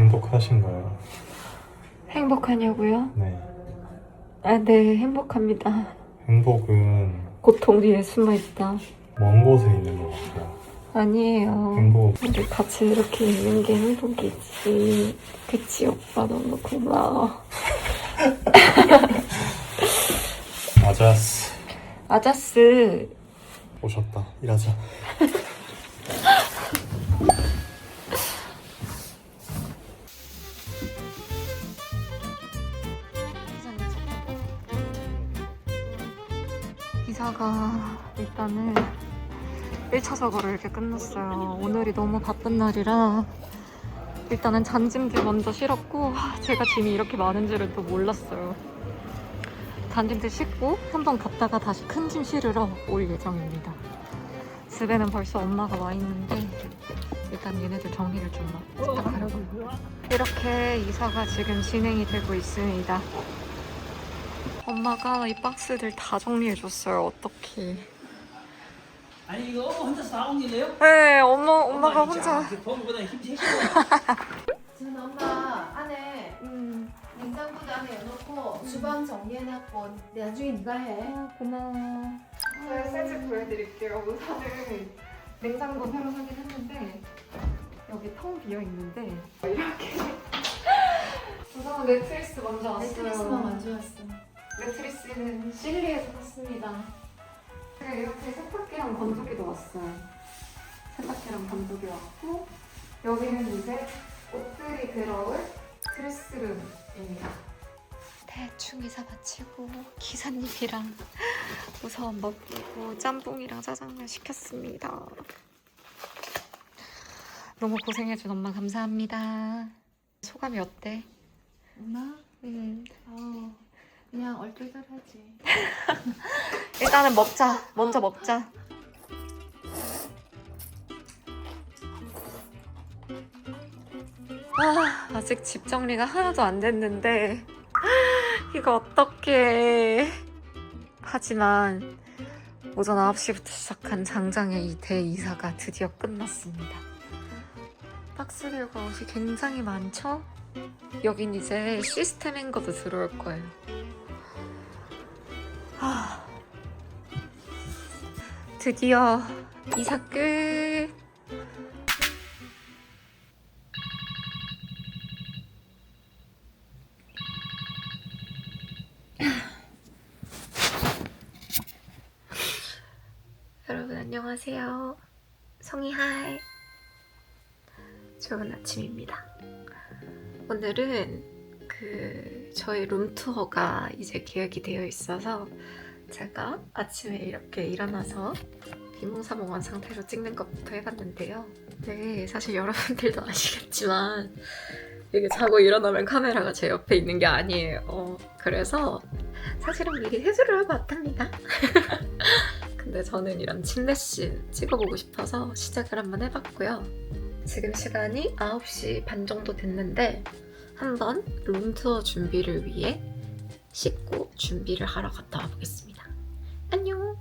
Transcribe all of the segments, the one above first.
행복하신가요? 행복하냐고요? 네. 아, 네, 행복합니다. 행복은 고통 뒤에 숨어있다. 먼 곳에 있는 것 같아요. 아니에요. 행복. 우리 같이 이렇게 있는 게 행복이지. 그치, 오빠 너무 고마워. 아자스. 아자스. 오셨다. 일하자. 기사가 일단은 1차 작업을 이렇게 끝났어요. 오늘이 너무 바쁜 날이라 일단은 잔짐들 먼저 실었고 제가 짐이 이렇게 많은 줄은 또 몰랐어요. 잔짐들 싣고 한번 갔다가 다시 큰 짐 실으러 올 예정입니다. 집에는 벌써 엄마가 와 있는데 일단 얘네들 정리를 좀 부탁하려고요. 이렇게 이사가 지금 진행이 되고 있습니다. 엄마가 이 박스들 다 정리해줬어요. 어떡해. 아니 이거 혼자서 다 옮길래요? 네, 엄마가 혼자. 보기보다 힘 세시고. 지금 엄마 안에 냉장고도 안에 넣어놓고 주방 정리해놨고 나중에 네가 해. 고마워. 제가 새집 보여드릴게요. 우선은 냉장고 새로 사긴 했는데 여기 텅 비어 있는데 이렇게 우선 매트리스 먼저 왔어요. 매트리스만 먼저 왔어. 매트리스는 실리에서 샀습니다. 그리고 이렇게 세탁기랑 건조기도 왔어요. 세탁기랑 건조기 왔고 여기는 이제 옷들이 들어올 드레스룸입니다. 대충 이사 마치고 기사님이랑 우선 먹고 짬뽕이랑 짜장면 시켰습니다. 너무 고생해준 엄마 감사합니다. 소감이 어때? 엄마? 그냥 얼떨떨하지. 일단은 먹자. 먼저 먹자. 아직 집 정리가 하나도 안 됐는데 이거 어떡해. 하지만 오전 9시부터 시작한 장장의 이 대이사가 드디어 끝났습니다. 박스들과 옷이 굉장히 많죠? 여긴 이제 시스템 행거도 들어올 거예요. 드디어 이사 끝! 여러분 안녕하세요. 성희 하이. 좋은 아침입니다. 오늘은 저희 룸투어가 이제 계획이 되어 있어서 제가 아침에 이렇게 일어나서 비몽사몽한 상태로 찍는 것부터 해봤는데요. 네, 사실 여러분들도 아시겠지만 이게 자고 일어나면 카메라가 제 옆에 있는 게 아니에요. 그래서 사실은 미리 세수를 하고 왔답니다. 근데 저는 이런 침대씬 찍어보고 싶어서 시작을 한번 해봤고요. 지금 시간이 9시 반 정도 됐는데 한번 룸투어 준비를 위해 씻고 준비를 하러 갔다 와보겠습니다. 안녕!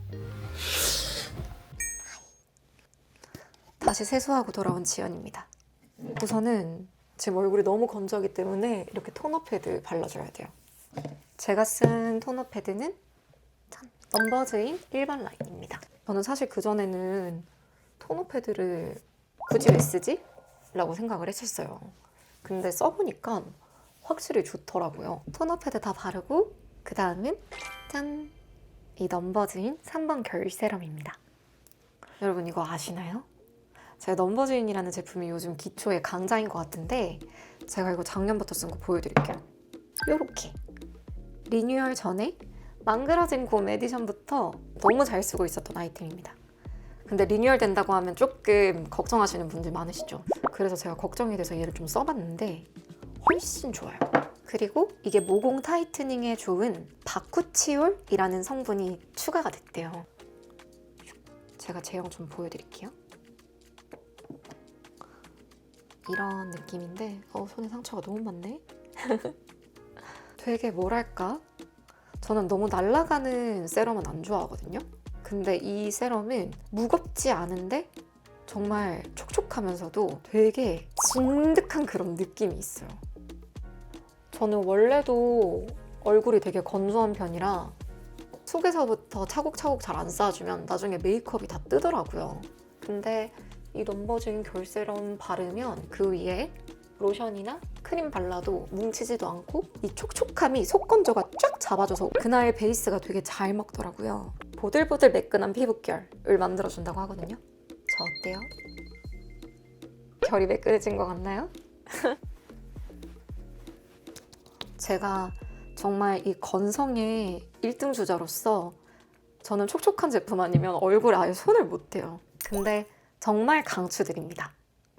다시 세수하고 돌아온 지연입니다. 우선은 지금 얼굴이 너무 건조하기 때문에 이렇게 토너 패드 발라줘야 돼요. 제가 쓴 토너 패드는 넘버즈인 일반 라인입니다. 저는 사실 그전에는 토너 패드를 굳이 왜 쓰지? 라고 생각을 했었어요. 근데 써보니까 확실히 좋더라고요. 토너 패드 다 바르고 그 다음은 짠! 이 넘버즈인 3번 겨울 세럼입니다. 여러분 이거 아시나요? 제가 넘버즈인이라는 제품이 요즘 기초의 강자인 것 같은데 제가 이거 작년부터 쓴 거 보여드릴게요. 요렇게 리뉴얼 전에 망그러진 곰 에디션부터 너무 잘 쓰고 있었던 아이템입니다. 근데 리뉴얼 된다고 하면 조금 걱정하시는 분들 많으시죠? 그래서 제가 걱정이 돼서 얘를 좀 써봤는데 훨씬 좋아요. 그리고 이게 모공 타이트닝에 좋은 바쿠치올이라는 성분이 추가가 됐대요. 제가 제형 좀 보여드릴게요. 이런 느낌인데 손에 상처가 너무 많네? 되게 뭐랄까? 저는 너무 날아가는 세럼은 안 좋아하거든요? 근데 이 세럼은 무겁지 않은데 정말 촉촉하면서도 되게 진득한 그런 느낌이 있어요. 저는 원래도 얼굴이 되게 건조한 편이라 속에서부터 차곡차곡 잘 안 쌓아주면 나중에 메이크업이 다 뜨더라고요. 근데 이 넘버즈인 겨울 세럼 바르면 그 위에 로션이나 크림 발라도 뭉치지도 않고 이 촉촉함이 속 건조가 쫙 잡아줘서 그날 베이스가 되게 잘 먹더라고요. 보들보들 매끈한 피부결을 만들어준다고 하거든요. 저 어때요? 결이 매끈해진 것 같나요? 제가 정말 이 건성의 1등 주자로서 저는 촉촉한 제품 아니면 얼굴에 아예 손을 못 대요. 근데 정말 강추드립니다.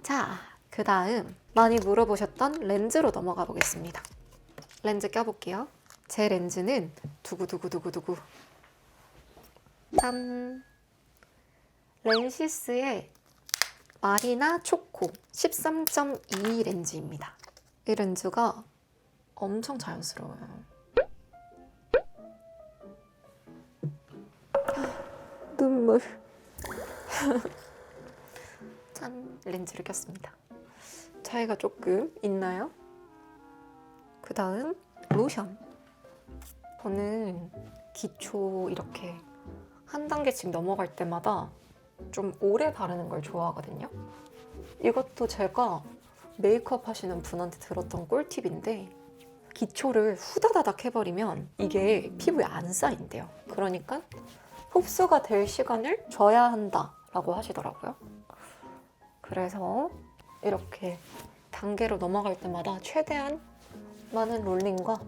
자, 그 다음 많이 물어보셨던 렌즈로 넘어가 보겠습니다. 렌즈 껴볼게요. 제 렌즈는 두구두구두구두구 짠! 렌시스의 마리나 초코 13.2 렌즈입니다. 이 렌즈가 엄청 자연스러워요. 눈물. 짠! 렌즈를 꼈습니다. 차이가 조금 있나요? 그 다음 로션. 저는 기초 이렇게 한 단계씩 넘어갈 때마다 좀 오래 바르는 걸 좋아하거든요. 이것도 제가 메이크업 하시는 분한테 들었던 꿀팁인데 기초를 후다다닥 해버리면 이게 피부에 안 쌓인대요. 그러니까 흡수가 될 시간을 줘야 한다라고 하시더라고요. 그래서 이렇게 단계로 넘어갈 때마다 최대한 많은 롤링과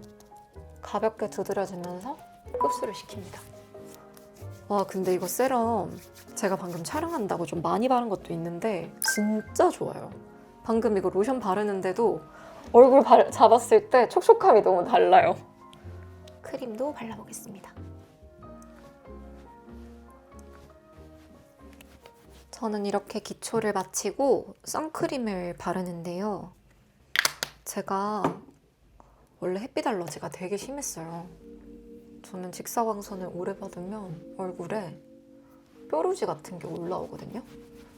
가볍게 두드려주면서 흡수를 시킵니다. 와, 근데 이거 세럼 제가 방금 촬영한다고 좀 많이 바른 것도 있는데 진짜 좋아요. 방금 이거 로션 바르는데도 얼굴 잡았을 때 촉촉함이 너무 달라요. 크림도 발라보겠습니다. 저는 이렇게 기초를 마치고 선크림을 바르는데요. 제가 원래 햇빛 알러지가 되게 심했어요. 저는 직사광선을 오래 받으면 얼굴에 뾰루지 같은 게 올라오거든요.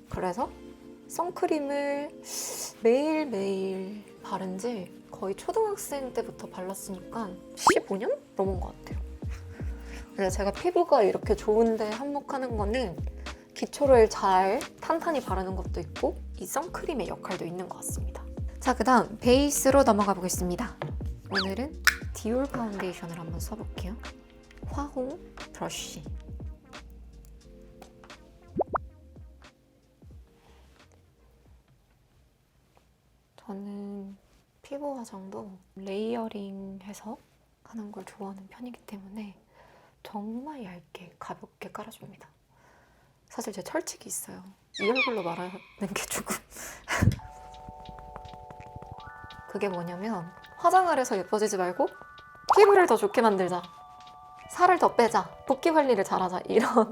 그래서 선크림을 매일매일 바른 지 거의 초등학생 때부터 발랐으니까 15년 넘은 것 같아요. 그래서 제가 피부가 이렇게 좋은데 한몫하는 거는 기초를 잘 탄탄히 바르는 것도 있고 이 선크림의 역할도 있는 것 같습니다. 자, 그 다음 베이스로 넘어가 보겠습니다. 오늘은 디올 파운데이션을 한번 써볼게요. 화홍 브러쉬. 저는 피부 화장도 레이어링해서 하는 걸 좋아하는 편이기 때문에 정말 얇게 가볍게 깔아줍니다. 사실 제 철칙이 있어요. 이 얼굴로 말하는 게 조금 그게 뭐냐면 화장을 해서 예뻐지지 말고 피부를 더 좋게 만들자, 살을 더 빼자, 붓기 관리를 잘하자, 이런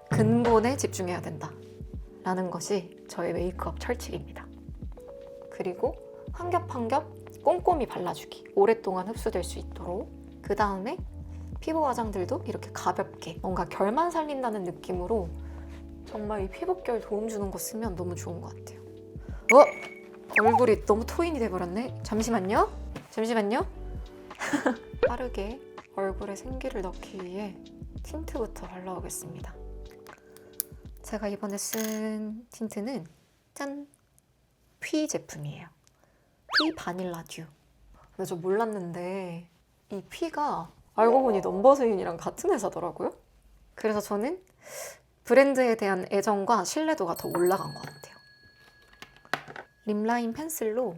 근본에 집중해야 된다 라는 것이 저의 메이크업 철칙입니다. 그리고 한 겹 한 겹 꼼꼼히 발라주기, 오랫동안 흡수될 수 있도록. 그 다음에 피부 화장들도 이렇게 가볍게 뭔가 결만 살린다는 느낌으로 정말 이 피부결 도움 주는 거 쓰면 너무 좋은 것 같아요. 얼굴이 너무 토인이 돼버렸네. 잠시만요. 빠르게 얼굴에 생기를 넣기 위해 틴트부터 발라오겠습니다. 제가 이번에 쓴 틴트는 짠! 피 제품이에요. 피 바닐라 듀. 근데 저 몰랐는데 이 피가 알고 보니 넘버스인이랑 같은 회사더라고요. 그래서 저는 브랜드에 대한 애정과 신뢰도가 더 올라간 것 같아요. 립라인 펜슬로,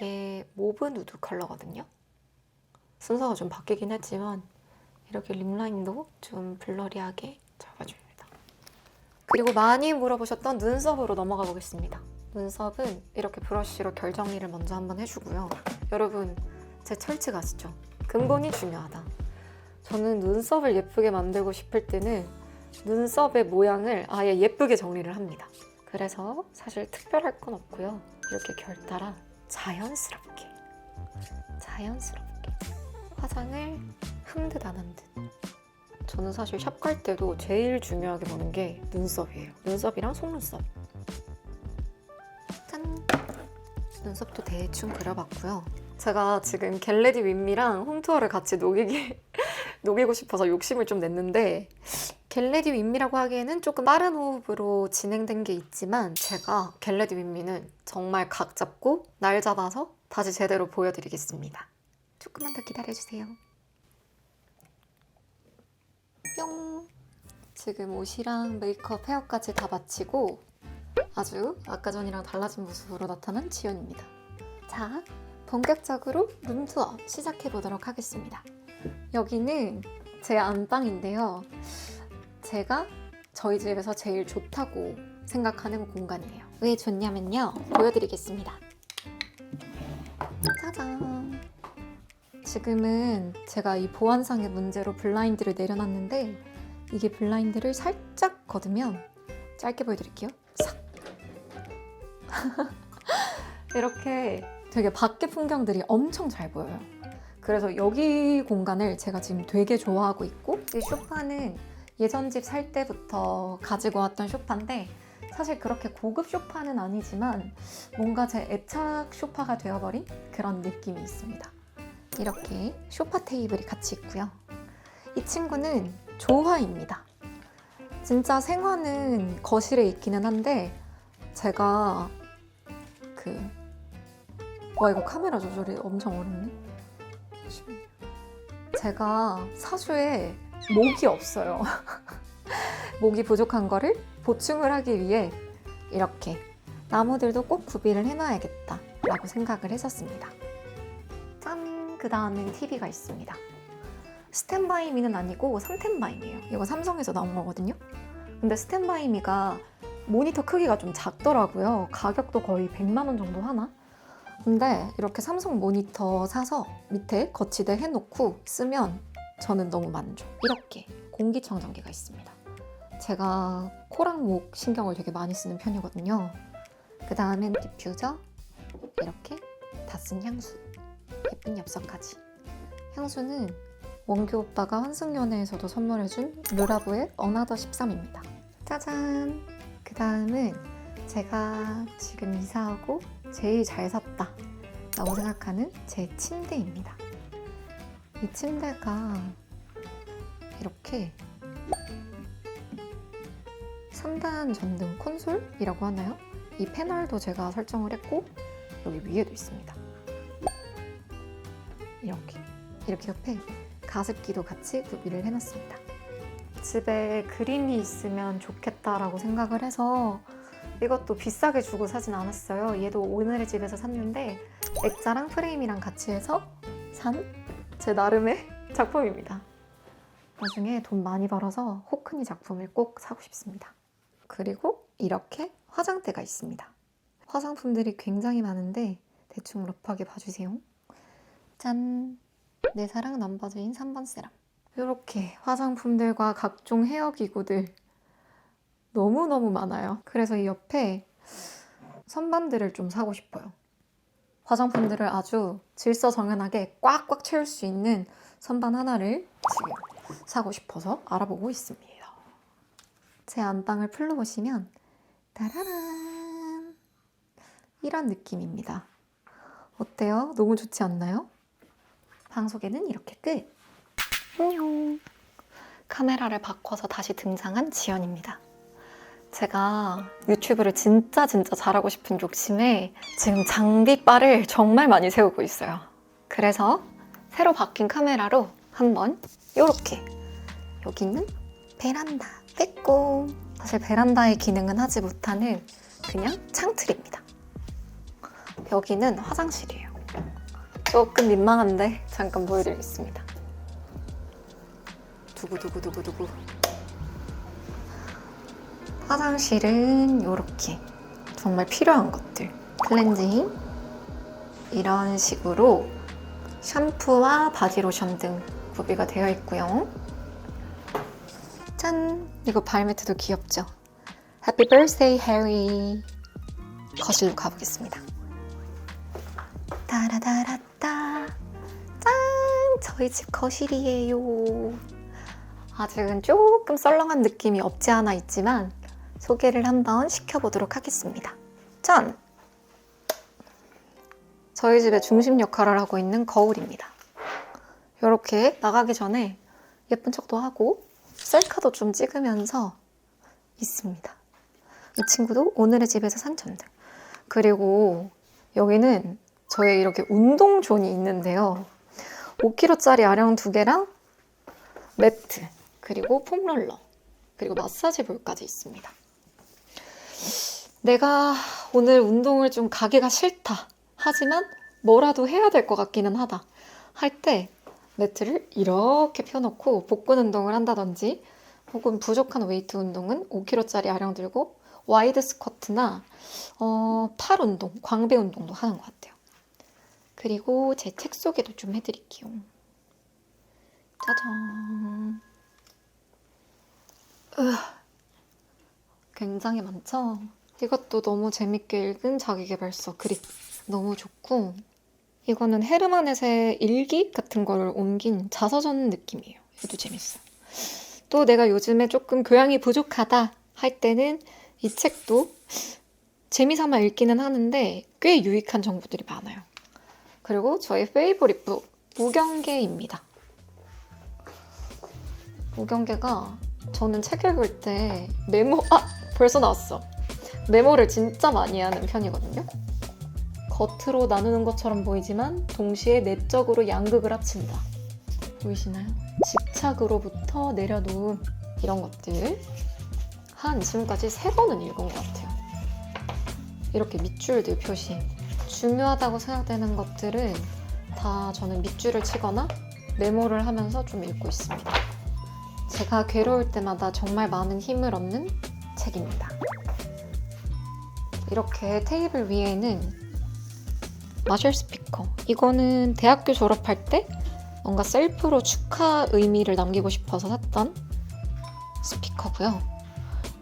이게 모브 누드 컬러거든요. 순서가 좀 바뀌긴 했지만 이렇게 립라인도 좀 블러리하게 잡아줍니다. 그리고 많이 물어보셨던 눈썹으로 넘어가 보겠습니다. 눈썹은 이렇게 브러쉬로 결 정리를 먼저 한번 해주고요. 여러분, 제 철칙 아시죠? 근본이 중요하다. 저는 눈썹을 예쁘게 만들고 싶을 때는 눈썹의 모양을 아예 예쁘게 정리를 합니다. 그래서 사실 특별할 건 없고요. 이렇게 결 따라 자연스럽게 화장을 한 듯 안 한 듯. 저는 사실 샵 갈 때도 제일 중요하게 보는 게 눈썹이에요. 눈썹이랑 속눈썹. 짠! 눈썹도 대충 그려봤고요. 제가 지금 겟레디 윗미랑 홈투어를 같이 녹이고 싶어서 욕심을 좀 냈는데 겟레디 윗미라고 하기에는 조금 빠른 호흡으로 진행된 게 있지만 제가 겟레디 윗미는 정말 각 잡고 날 잡아서 다시 제대로 보여드리겠습니다. 조금만 더 기다려주세요. 뿅! 지금 옷이랑 메이크업, 헤어까지 다 마치고 아주 아까 전이랑 달라진 모습으로 나타난 지연입니다. 자, 본격적으로 룸투어 시작해보도록 하겠습니다. 여기는 제 안방인데요. 제가 저희 집에서 제일 좋다고 생각하는 공간이에요. 왜 좋냐면요. 보여드리겠습니다. 짜잔! 지금은 제가 이 보안상의 문제로 블라인드를 내려놨는데 이게 블라인드를 살짝 걷으면 짧게 보여드릴게요. 싹! 이렇게 되게 밖의 풍경들이 엄청 잘 보여요. 그래서 여기 공간을 제가 지금 되게 좋아하고 있고 이 소파는 예전 집 살 때부터 가지고 왔던 소파인데 사실 그렇게 고급 소파는 아니지만 뭔가 제 애착 소파가 되어버린 그런 느낌이 있습니다. 이렇게 소파 테이블이 같이 있고요. 이 친구는 조화입니다. 진짜 생화는 거실에 있기는 한데 제가 와 이거 카메라 조절이 엄청 어렵네. 제가 사주에 목이 없어요. 목이 부족한 거를 보충을 하기 위해 이렇게 나무들도 꼭 구비를 해놔야겠다 라고 생각을 했었습니다. 짠! 그 다음엔 TV가 있습니다. 스탠바이미는 아니고 3텐바이미예요. 이거 삼성에서 나온 거거든요. 근데 스탠바이미가 모니터 크기가 좀 작더라고요. 가격도 거의 100만 원 정도 하나? 근데 이렇게 삼성 모니터 사서 밑에 거치대 해놓고 쓰면 저는 너무 만족. 이렇게 공기청정기가 있습니다. 제가 코랑 목 신경을 되게 많이 쓰는 편이거든요. 그 다음엔 디퓨저, 이렇게 다 쓴 향수, 예쁜 엽서까지. 향수는 원규 오빠가 환승연애에서도 선물해준 르라브의 어나더 13입니다. 짜잔! 그 다음은 제가 지금 이사하고 제일 잘 샀다 라고 생각하는 제 침대입니다. 이 침대가 이렇게 3단 전등 콘솔이라고 하나요? 이 패널도 제가 설정을 했고 여기 위에도 있습니다. 이렇게 옆에 가습기도 같이 구비를 해놨습니다. 집에 그림이 있으면 좋겠다라고 생각을 해서 이것도 비싸게 주고 사진 않았어요. 얘도 오늘의 집에서 샀는데 액자랑 프레임이랑 같이 해서 산 제 나름의 작품입니다. 나중에 돈 많이 벌어서 호크니 작품을 꼭 사고 싶습니다. 그리고 이렇게 화장대가 있습니다. 화장품들이 굉장히 많은데 대충 러프하게 봐주세요. 짠! 내 사랑 넘버즈인 3번 세럼. 이렇게 화장품들과 각종 헤어기구들 너무너무 많아요. 그래서 이 옆에 선반들을 좀 사고 싶어요. 화장품들을 아주 질서정연하게 꽉꽉 채울 수 있는 선반 하나를 지금 사고 싶어서 알아보고 있습니다. 제 안방을 풀러보시면 따라란 이런 느낌입니다. 어때요? 너무 좋지 않나요? 방 소개는 이렇게 끝! 안녕! 카메라를 바꿔서 다시 등장한 지연입니다. 제가 유튜브를 진짜 잘하고 싶은 욕심에 지금 장비빨을 정말 많이 세우고 있어요. 그래서 새로 바뀐 카메라로 한번 이렇게 여기는 베란다 빼꼼. 사실 베란다의 기능은 하지 못하는 그냥 창틀입니다. 여기는 화장실이에요. 조금 민망한데 잠깐 보여드리겠습니다. 두구두구두구두구. 화장실은 이렇게 정말 필요한 것들. 클렌징 이런 식으로 샴푸와 바디로션 등 구비가 되어 있고요. 짠! 이거 발매트도 귀엽죠? Happy birthday, Harry! 거실로 가보겠습니다. 따라다라따 짠! 저희 집 거실이에요. 아직은 조금 썰렁한 느낌이 없지 않아 있지만 소개를 한번 시켜보도록 하겠습니다. 짠! 저희 집의 중심 역할을 하고 있는 거울입니다. 이렇게 나가기 전에 예쁜 척도 하고 셀카도 좀 찍으면서 있습니다. 이 친구도 오늘의 집에서 산 전등. 그리고 여기는 저의 이렇게 운동존이 있는데요. 5kg짜리 아령 2개랑 매트, 그리고 폼롤러, 그리고 마사지 볼까지 있습니다. 내가 오늘 운동을 좀 가기가 싫다. 하지만 뭐라도 해야 될 것 같기는 하다. 할 때 매트를 이렇게 펴놓고 복근 운동을 한다든지 혹은 부족한 웨이트 운동은 5kg짜리 아령 들고 와이드 스쿼트나 팔 운동, 광배 운동도 하는 것 같아요. 그리고 제 책 소개도 좀 해드릴게요. 짜잔. 굉장히 많죠? 이것도 너무 재밌게 읽은 자기계발서 그립. 너무 좋고, 이거는 헤르만헤세 일기 같은 걸 옮긴 자서전 느낌이에요. 이것도 재밌어요. 또 내가 요즘에 조금 교양이 부족하다 할 때는 이 책도 재미삼아 읽기는 하는데 꽤 유익한 정보들이 많아요. 그리고 저의 페이보릿 북, 무경계입니다. 무경계가 저는 책 읽을 때 벌써 나왔어. 메모를 진짜 많이 하는 편이거든요. 겉으로 나누는 것처럼 보이지만 동시에 내적으로 양극을 합친다. 보이시나요? 집착으로부터 내려놓음, 이런 것들 한 지금까지 3번은 읽은 것 같아요. 이렇게 밑줄들 표시, 중요하다고 생각되는 것들은 다 저는 밑줄을 치거나 메모를 하면서 좀 읽고 있습니다. 제가 괴로울 때마다 정말 많은 힘을 얻는 책입니다. 이렇게 테이블 위에는 마셜 스피커, 이거는 대학교 졸업할 때 뭔가 셀프로 축하 의미를 남기고 싶어서 샀던 스피커고요.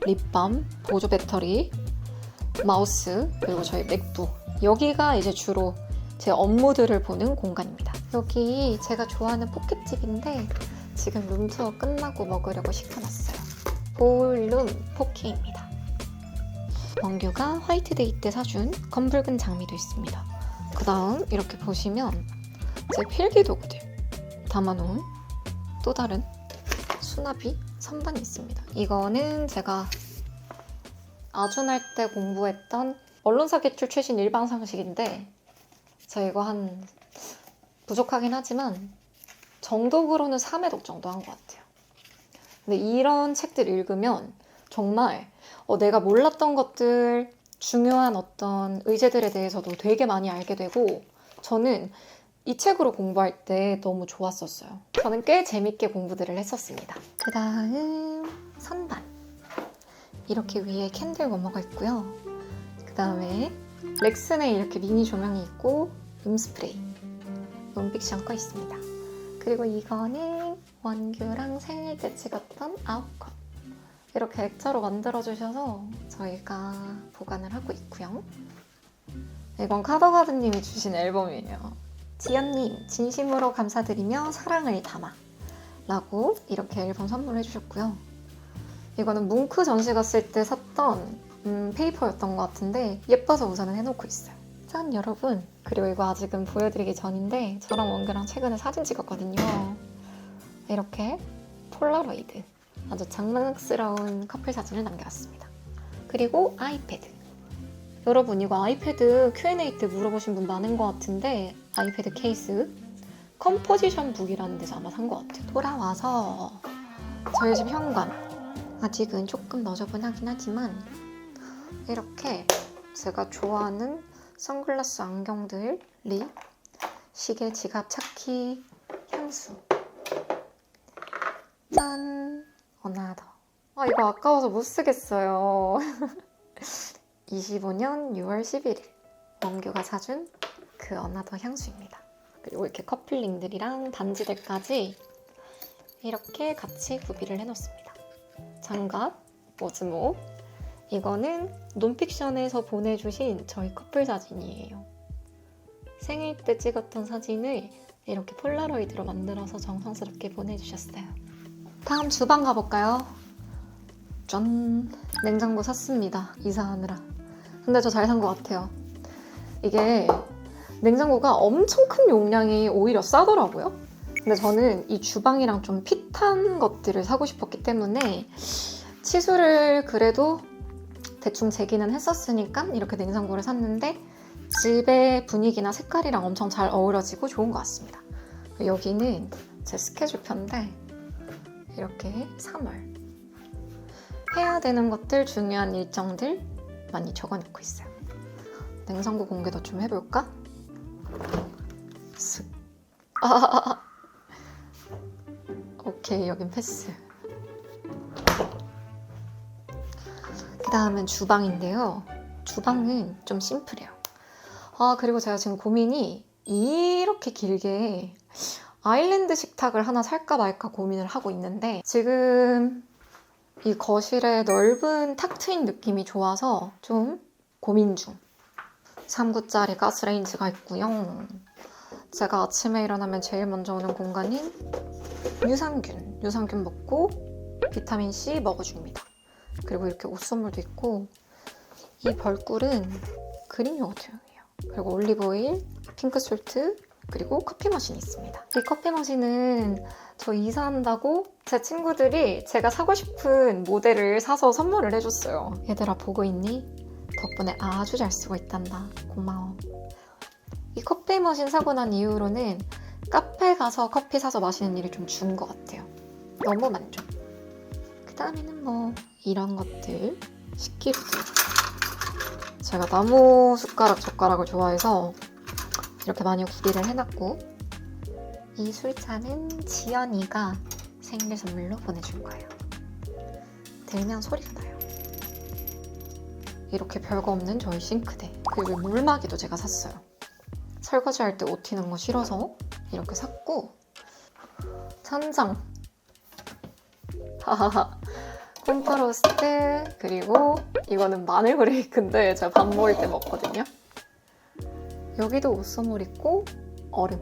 립밤, 보조 배터리, 마우스, 그리고 저희 맥북. 여기가 이제 주로 제 업무들을 보는 공간입니다. 여기 제가 좋아하는 포켓집인데 지금 룸투어 끝나고 먹으려고 시켜놨어요. 볼룸 포케입니다. 원규가 화이트데이 때 사준 검붉은 장미도 있습니다. 그 다음 이렇게 보시면 제 필기도구들 담아놓은 또 다른 수납이 선반이 있습니다. 이거는 제가 아준할 때 공부했던 언론사 개출 최신 일방상식인데 저 이거 한 부족하긴 하지만 정독으로는 3회독 정도 한 것 같아요. 근데 이런 책들 읽으면 정말 내가 몰랐던 것들, 중요한 어떤 의제들에 대해서도 되게 많이 알게 되고, 저는 이 책으로 공부할 때 너무 좋았었어요. 저는 꽤 재밌게 공부들을 했었습니다. 그 다음 선반. 이렇게 위에 캔들 워머가 있고요. 그 다음에 렉슨에 이렇게 미니 조명이 있고 음스프레이, 논픽션 거 있습니다. 그리고 이거는 원규랑 생일 때 찍었던 아웃컷. 이렇게 액자로 만들어주셔서 저희가 보관을 하고 있고요. 이건 카더가드님이 주신 앨범이에요. 지연님, 진심으로 감사드리며 사랑을 담아 라고 이렇게 앨범 선물해 주셨고요. 이거는 뭉크 전시 갔을 때 샀던 페이퍼였던 것 같은데 예뻐서 우선은 해놓고 있어요. 짠 여러분! 그리고 이거 아직은 보여드리기 전인데 저랑 원규랑 최근에 사진 찍었거든요. 이렇게 폴라로이드, 아주 장난스러운 커플 사진을 남겨왔습니다. 그리고 아이패드. 여러분 이거 아이패드 Q&A 때 물어보신 분 많은 것 같은데 아이패드 케이스 컴포지션 북이라는 데서 아마 산 것 같아요. 돌아와서 저희 집 현관, 아직은 조금 너저분하긴 하지만 이렇게 제가 좋아하는 선글라스, 안경들, 립, 시계, 지갑, 차키, 향수. 짠! 어나더. 이거 아까워서 못 쓰겠어요. 25년 6월 11일 원규가 사준 그 어나더 향수입니다. 그리고 이렇게 커플링들이랑 반지들까지 이렇게 같이 구비를 해놓습니다. 장갑, 오즈모. 이거는 논픽션에서 보내주신 저희 커플 사진이에요. 생일 때 찍었던 사진을 이렇게 폴라로이드로 만들어서 정성스럽게 보내주셨어요. 다음 주방 가볼까요? 짠! 냉장고 샀습니다. 이사하느라. 근데 저 잘 산 것 같아요. 이게 냉장고가 엄청 큰 용량이 오히려 싸더라고요. 근데 저는 이 주방이랑 좀 핏한 것들을 사고 싶었기 때문에 치수를 그래도 대충 재기는 했었으니까 이렇게 냉장고를 샀는데 집의 분위기나 색깔이랑 엄청 잘 어우러지고 좋은 것 같습니다. 여기는 제 스케줄표인데 이렇게 3월 해야 되는 것들, 중요한 일정들 많이 적어놓고 있어요. 냉장고 공개도 좀 해볼까? 쓱. 오케이, 여긴 패스. 그 다음은 주방인데요. 주방은 좀 심플해요. 그리고 제가 지금 고민이 이렇게 길게 아일랜드 식탁을 하나 살까 말까 고민을 하고 있는데 지금 이 거실에 넓은 탁 트인 느낌이 좋아서 좀 고민 중. 3구짜리 가스레인지가 있고요. 제가 아침에 일어나면 제일 먼저 오는 공간인 유산균 먹고 비타민C 먹어줍니다. 그리고 이렇게 옷 선물도 있고 이 벌꿀은 그릭 요거트용이에요. 그리고 올리브오일, 핑크솔트, 그리고 커피 머신이 있습니다. 이 커피 머신은 저 이사한다고 제 친구들이 제가 사고 싶은 모델을 사서 선물을 해줬어요. 얘들아 보고 있니? 덕분에 아주 잘 쓰고 있단다. 고마워. 이 커피 머신 사고 난 이후로는 카페 가서 커피 사서 마시는 일이 좀 준 것 같아요. 너무 만족. 그 다음에는 뭐 이런 것들, 식기류들. 제가 나무 숟가락, 젓가락을 좋아해서 이렇게 많이 구비를 해놨고 이 술잔은 지연이가 생일 선물로 보내준 거예요. 들면 소리가 나요. 이렇게 별거 없는 저희 싱크대. 그리고 물막이도 제가 샀어요. 설거지할 때 옷 튀는 거 싫어서 이렇게 샀고 찬장 하하하 콤파로스트 그리고 이거는 마늘 브레이크인데 제가 밥 먹을 때 먹거든요. 여기도 옷 선물 있고 얼음.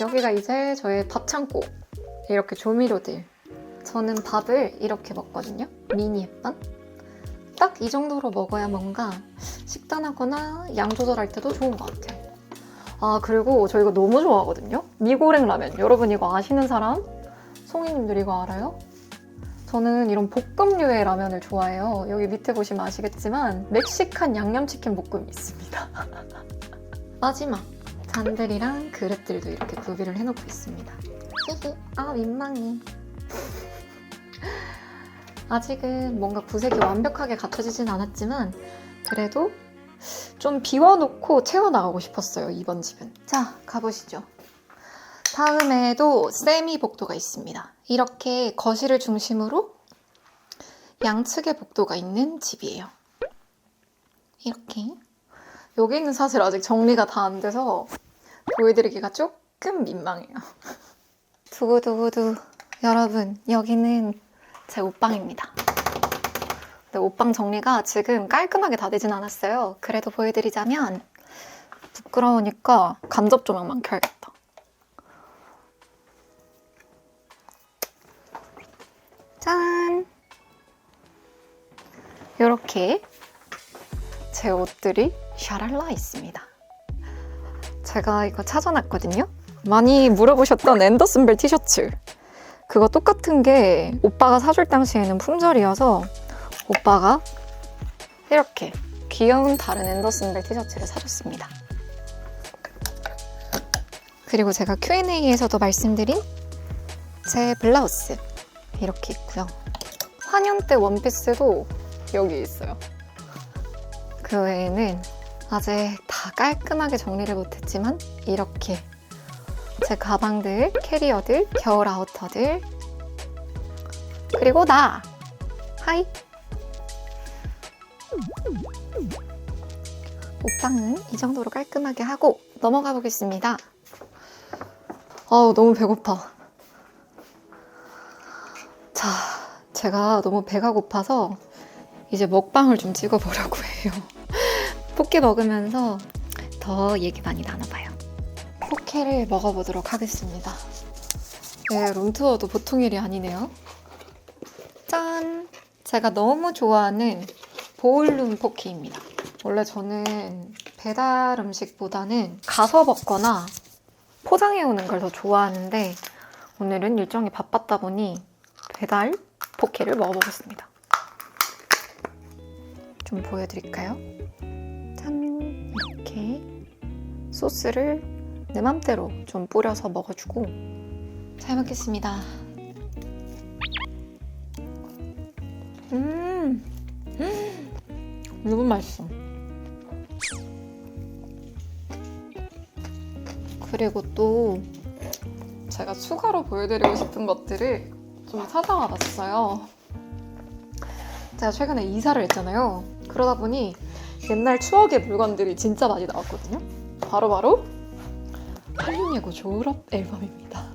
여기가 이제 저의 밥 창고. 이렇게 조미료들. 저는 밥을 이렇게 먹거든요. 미니 햇반. 딱 이 정도로 먹어야 뭔가 식단하거나 양 조절할 때도 좋은 것 같아요. 그리고 저 이거 너무 좋아하거든요. 미고랭 라면. 여러분 이거 아시는 사람? 송이님들 이거 알아요? 저는 이런 볶음류의 라면을 좋아해요. 여기 밑에 보시면 아시겠지만 멕시칸 양념치킨 볶음이 있습니다. 마지막 잔들이랑 그릇들도 이렇게 구비를 해놓고 있습니다. 히히, 민망해. 아직은 뭔가 구색이 완벽하게 갖춰지진 않았지만 그래도 좀 비워놓고 채워나가고 싶었어요, 이번 집은. 자, 가보시죠. 다음에도 세미 복도가 있습니다. 이렇게 거실을 중심으로 양측의 복도가 있는 집이에요. 이렇게. 여기는 사실 아직 정리가 다 안 돼서 보여드리기가 조금 민망해요. 두구두구두. 여러분, 여기는 제 옷방입니다. 근데 옷방 정리가 지금 깔끔하게 다 되진 않았어요. 그래도 보여드리자면 부끄러우니까 간접 조명만 켜야겠다. 짠! 이렇게 제 옷들이 샤랄라 있습니다. 제가 이거 찾아놨거든요. 많이 물어보셨던 앤더슨 벨 티셔츠. 그거 똑같은 게 오빠가 사줄 당시에는 품절이어서 오빠가 이렇게 귀여운 다른 앤더슨 벨 티셔츠를 사줬습니다. 그리고 제가 Q&A에서도 말씀드린 제 블라우스 이렇게 있고요. 환연대 원피스도 여기 있어요. 그 외에는 아직 다 깔끔하게 정리를 못했지만 이렇게 제 가방들, 캐리어들, 겨울 아우터들 그리고 나! 하이! 옷방은 이 정도로 깔끔하게 하고 넘어가 보겠습니다. 너무 배고파. 자, 제가 너무 배가 고파서 이제 먹방을 좀 찍어보려고 해요. 포케 먹으면서 더 얘기 많이 나눠봐요. 포케를 먹어보도록 하겠습니다. 네, 룸투어도 보통 일이 아니네요. 짠! 제가 너무 좋아하는 보울룸 포케입니다. 원래 저는 배달 음식보다는 가서 먹거나 포장해 오는 걸 더 좋아하는데 오늘은 일정이 바빴다 보니 배달 포케를 먹어보겠습니다. 좀 보여드릴까요? 짠! 이렇게 소스를 내 맘대로 좀 뿌려서 먹어주고 잘 먹겠습니다. 너무 맛있어. 그리고 또 제가 추가로 보여드리고 싶은 것들을 좀 찾아와 봤어요. 제가 최근에 이사를 했잖아요. 그러다 보니 옛날 추억의 물건들이 진짜 많이 나왔거든요. 바로바로 한림예고 졸업 앨범입니다.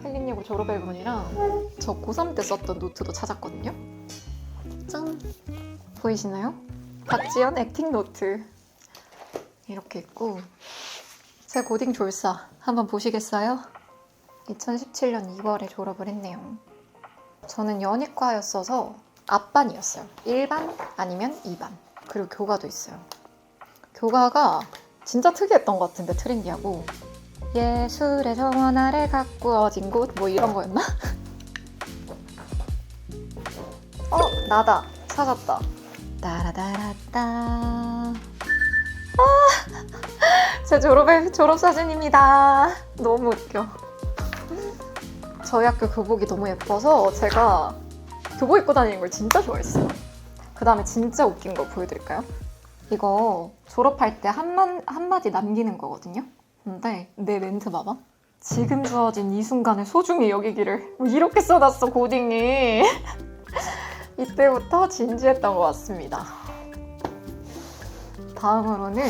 한림예고 졸업 앨범이랑 저 고3 때 썼던 노트도 찾았거든요. 짠! 보이시나요? 박지연 액팅 노트 이렇게 있고 제 고딩 졸사 한번 보시겠어요? 2017년 2월에 졸업을 했네요. 저는 연희과였어서 앞반이었어요. 1반 아니면 2반. 그리고 교과도 있어요. 교과가 진짜 특이했던 것 같은데 트렌디하고 예술의 정원 아래 가꾸어진 곳 뭐 이런 거였나? 나다. 찾았다. 따라다라따. 제 졸업사진입니다. 너무 웃겨. 저희 학교 교복이 너무 예뻐서 제가 교복 입고 다니는 걸 진짜 좋아했어요. 그 다음에 진짜 웃긴 거 보여드릴까요? 이거 졸업할 때 한마디 남기는 거거든요. 근데 내 멘트 봐봐. 지금 주어진 이 순간을 소중히 여기기를. 뭐 이렇게 써놨어 고딩이. 이때부터 진지했던 것 같습니다. 다음으로는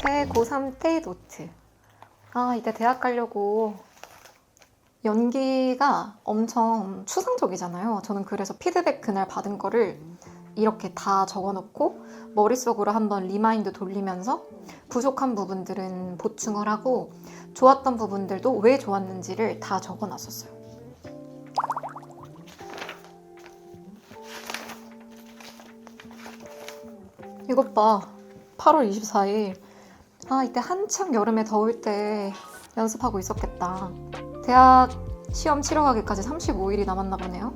제 고3 때 노트. 이때 대학 가려고 연기가 엄청 추상적이잖아요. 저는 그래서 피드백 그날 받은 거를 이렇게 다 적어놓고 머릿속으로 한번 리마인드 돌리면서 부족한 부분들은 보충을 하고 좋았던 부분들도 왜 좋았는지를 다 적어놨었어요. 이것 봐. 8월 24일. 이때 한창 여름에 더울 때 연습하고 있었겠다. 대학 시험 치러 가기까지 35일이 남았나 보네요.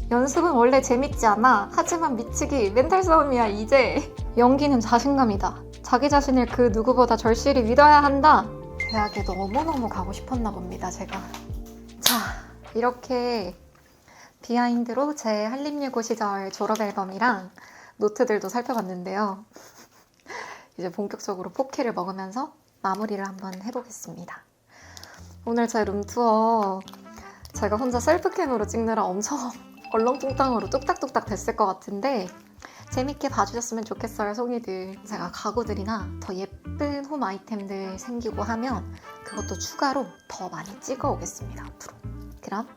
연습은 원래 재밌지 않아. 하지만 미치기 멘탈 싸움이야 이제. 연기는 자신감이다. 자기 자신을 그 누구보다 절실히 믿어야 한다. 대학에 너무너무 가고 싶었나 봅니다 제가. 자, 이렇게 비하인드로 제 한림예고 시절 졸업 앨범이랑 노트들도 살펴봤는데요. 이제 본격적으로 포케를 먹으면서 마무리를 한번 해보겠습니다. 오늘 제 룸투어 제가 혼자 셀프캠으로 찍느라 엄청 얼렁뚱땅으로 뚝딱뚝딱 됐을 것 같은데 재밌게 봐주셨으면 좋겠어요 송이들. 제가 가구들이나 더 예쁜 홈 아이템들 생기고 하면 그것도 추가로 더 많이 찍어 오겠습니다 앞으로. 그럼